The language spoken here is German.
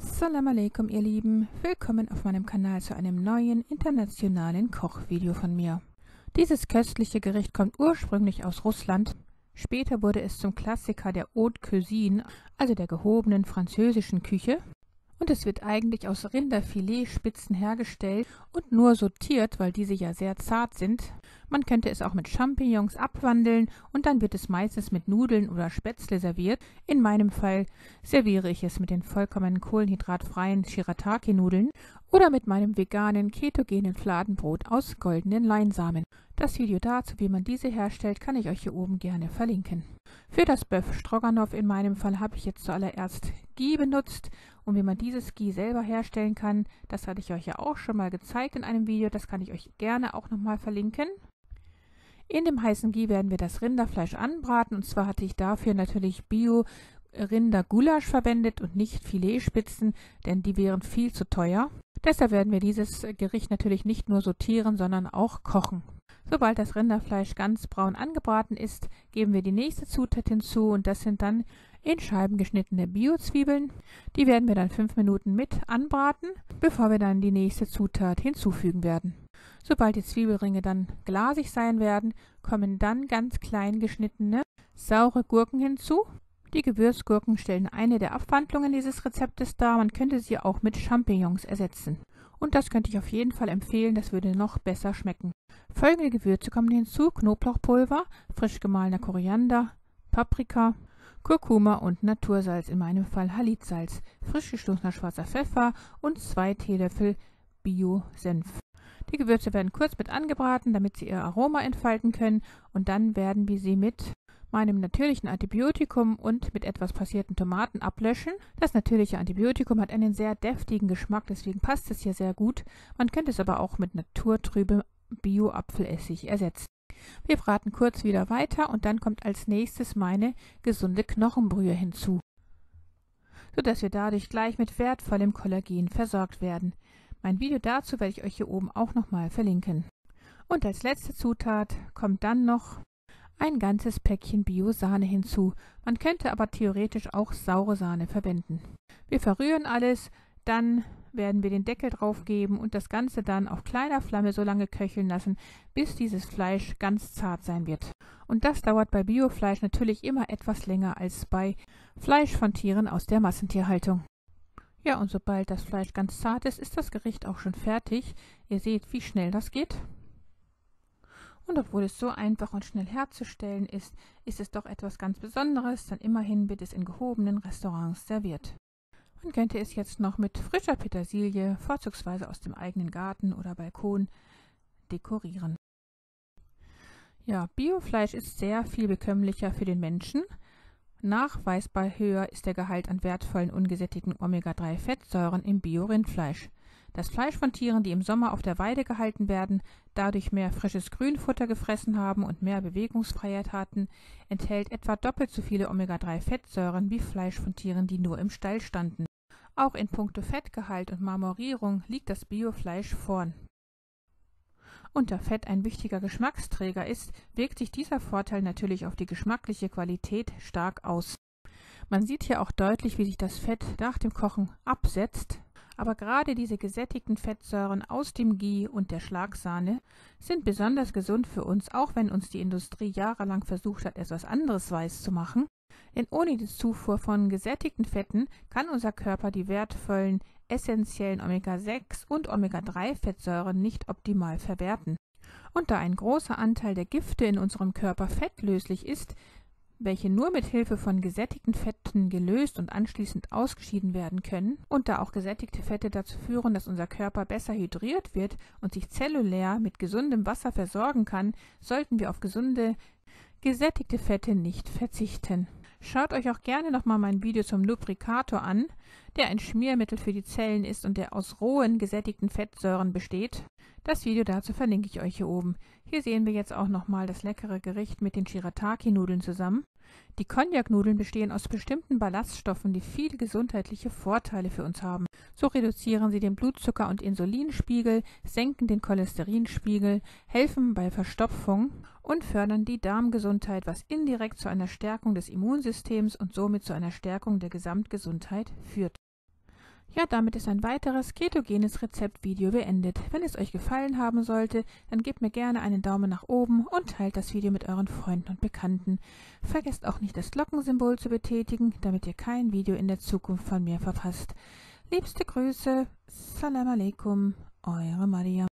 Salam alaikum, ihr Lieben. Willkommen auf meinem Kanal zu einem neuen internationalen Kochvideo von mir. Dieses köstliche Gericht kommt ursprünglich aus Russland. Später wurde es zum Klassiker der Haute Cuisine, also der gehobenen französischen Küche. Und es wird eigentlich aus Rinderfiletspitzen hergestellt und nur sortiert, weil diese ja sehr zart sind. Man könnte es auch mit Champignons abwandeln und dann wird es meistens mit Nudeln oder Spätzle serviert. In meinem Fall serviere ich es mit den vollkommen kohlenhydratfreien Shirataki-Nudeln oder mit meinem veganen, ketogenen Fladenbrot aus goldenen Leinsamen. Das Video dazu, wie man diese herstellt, kann ich euch hier oben gerne verlinken. Für das Bœuf Stroganoff in meinem Fall habe ich jetzt zuallererst Ghee benutzt. Und wie man dieses Ghee selber herstellen kann, das hatte ich euch ja auch schon mal gezeigt in einem Video. Das kann ich euch gerne auch nochmal verlinken. In dem heißen Ghee werden wir das Rinderfleisch anbraten. Und zwar hatte ich dafür natürlich Bio-Rinder-Gulasch verwendet und nicht Filetspitzen, denn die wären viel zu teuer. Deshalb werden wir dieses Gericht natürlich nicht nur sortieren, sondern auch kochen. Sobald das Rinderfleisch ganz braun angebraten ist, geben wir die nächste Zutat hinzu und das sind dann in Scheiben geschnittene Bio-Zwiebeln. Die werden wir dann 5 Minuten mit anbraten, bevor wir dann die nächste Zutat hinzufügen werden. Sobald die Zwiebelringe dann glasig sein werden, kommen dann ganz klein geschnittene saure Gurken hinzu. Die Gewürzgurken stellen eine der Abwandlungen dieses Rezeptes dar. Man könnte sie auch mit Champignons ersetzen. Und das könnte ich auf jeden Fall empfehlen, das würde noch besser schmecken. Folgende Gewürze kommen hinzu: Knoblauchpulver, frisch gemahlener Koriander, Paprika, Kurkuma und Natursalz, in meinem Fall Halitsalz, frisch gestoßener schwarzer Pfeffer und 2 Teelöffel Bio-Senf. Die Gewürze werden kurz mit angebraten, damit sie ihr Aroma entfalten können, und dann werden wir sie mit meinem natürlichen Antibiotikum und mit etwas passierten Tomaten ablöschen. Das natürliche Antibiotikum hat einen sehr deftigen Geschmack, deswegen passt es hier sehr gut. Man könnte es aber auch mit naturtrübem Bio-Apfelessig ersetzen. Wir braten kurz wieder weiter und dann kommt als nächstes meine gesunde Knochenbrühe hinzu, sodass wir dadurch gleich mit wertvollem Kollagen versorgt werden. Mein Video dazu werde ich euch hier oben auch nochmal verlinken. Und als letzte Zutat kommt dann noch ein ganzes Päckchen Bio-Sahne hinzu. Man könnte aber theoretisch auch saure Sahne verwenden. Wir verrühren alles, dann werden wir den Deckel drauf geben und das Ganze dann auf kleiner Flamme so lange köcheln lassen, bis dieses Fleisch ganz zart sein wird. Und das dauert bei Biofleisch natürlich immer etwas länger als bei Fleisch von Tieren aus der Massentierhaltung. Ja, und sobald das Fleisch ganz zart ist, ist das Gericht auch schon fertig. Ihr seht, wie schnell das geht. Und obwohl es so einfach und schnell herzustellen ist, ist es doch etwas ganz Besonderes, denn immerhin wird es in gehobenen Restaurants serviert. Man könnte es jetzt noch mit frischer Petersilie, vorzugsweise aus dem eigenen Garten oder Balkon, dekorieren. Ja, Biofleisch ist sehr viel bekömmlicher für den Menschen. Nachweisbar höher ist der Gehalt an wertvollen ungesättigten Omega-3-Fettsäuren im Bio-Rindfleisch. Das Fleisch von Tieren, die im Sommer auf der Weide gehalten werden, dadurch mehr frisches Grünfutter gefressen haben und mehr Bewegungsfreiheit hatten, enthält etwa doppelt so viele Omega-3-Fettsäuren wie Fleisch von Tieren, die nur im Stall standen. Auch in puncto Fettgehalt und Marmorierung liegt das Biofleisch vorn. Und da Fett ein wichtiger Geschmacksträger ist, wirkt sich dieser Vorteil natürlich auf die geschmackliche Qualität stark aus. Man sieht hier auch deutlich, wie sich das Fett nach dem Kochen absetzt. Aber gerade diese gesättigten Fettsäuren aus dem Ghee und der Schlagsahne sind besonders gesund für uns, auch wenn uns die Industrie jahrelang versucht hat, etwas anderes weiß zu machen. Denn ohne die Zufuhr von gesättigten Fetten kann unser Körper die wertvollen, essentiellen Omega-6 und Omega-3-Fettsäuren nicht optimal verwerten. Und da ein großer Anteil der Gifte in unserem Körper fettlöslich ist, welche nur mit Hilfe von gesättigten Fetten gelöst und anschließend ausgeschieden werden können, und da auch gesättigte Fette dazu führen, dass unser Körper besser hydriert wird und sich zellulär mit gesundem Wasser versorgen kann, sollten wir auf gesunde, gesättigte Fette nicht verzichten. Schaut euch auch gerne nochmal mein Video zum Lubrikator an, der ein Schmiermittel für die Zellen ist und der aus rohen, gesättigten Fettsäuren besteht. Das Video dazu verlinke ich euch hier oben. Hier sehen wir jetzt auch nochmal das leckere Gericht mit den Shirataki-Nudeln zusammen. Die Cognac-Nudeln bestehen aus bestimmten Ballaststoffen, die viele gesundheitliche Vorteile für uns haben. So reduzieren sie den Blutzucker- und Insulinspiegel, senken den Cholesterinspiegel, helfen bei Verstopfung und fördern die Darmgesundheit, was indirekt zu einer Stärkung des Immunsystems und somit zu einer Stärkung der Gesamtgesundheit führt. Ja, damit ist ein weiteres ketogenes Rezeptvideo beendet. Wenn es euch gefallen haben sollte, dann gebt mir gerne einen Daumen nach oben und teilt das Video mit euren Freunden und Bekannten. Vergesst auch nicht, das Glockensymbol zu betätigen, damit ihr kein Video in der Zukunft von mir verpasst. Liebste Grüße, Salam Aleikum, eure Mariam.